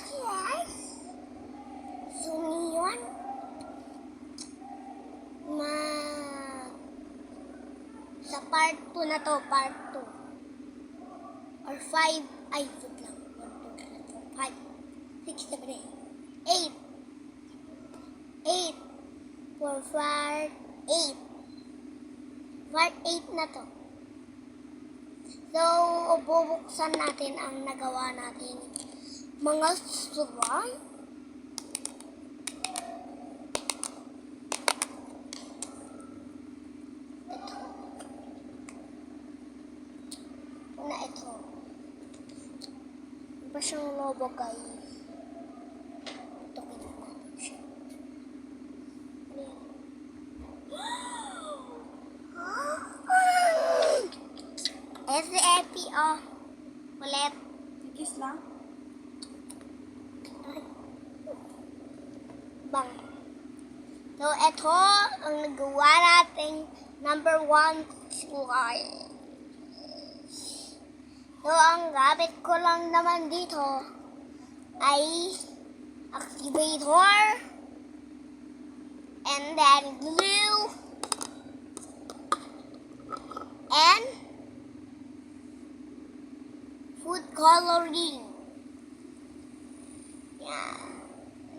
Yes. So, ngayon, sa part 2 na to, part 2. Or 5, ay, wait lang. 1, 2, 3, 4, 5, 6, 7, 8. 8. For part 8. Part 8 na to. So, bubuksan natin ang nagawa natin mga slime. Ito. Ano ba siyang lobo, guys? Ito, kita natin siya. Ano yan? S-E-P-O. Ulit. Kiss lang. Bang. So, ito ang nagawa nating number 1 slime. So, ang gamit ko lang naman dito ay activator and then glue and food coloring. Yan.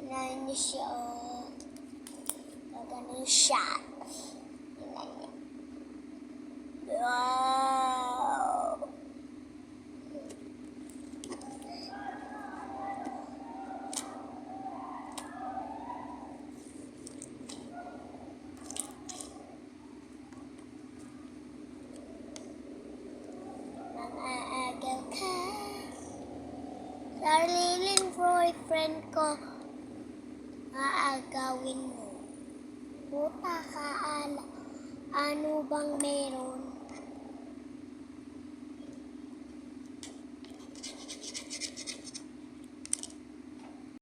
Yan siya. Ganun siya. Wow. Nang-aagal ka. Sariling boyfriend ko, aagawin mo. Puta ka, ano bang meron?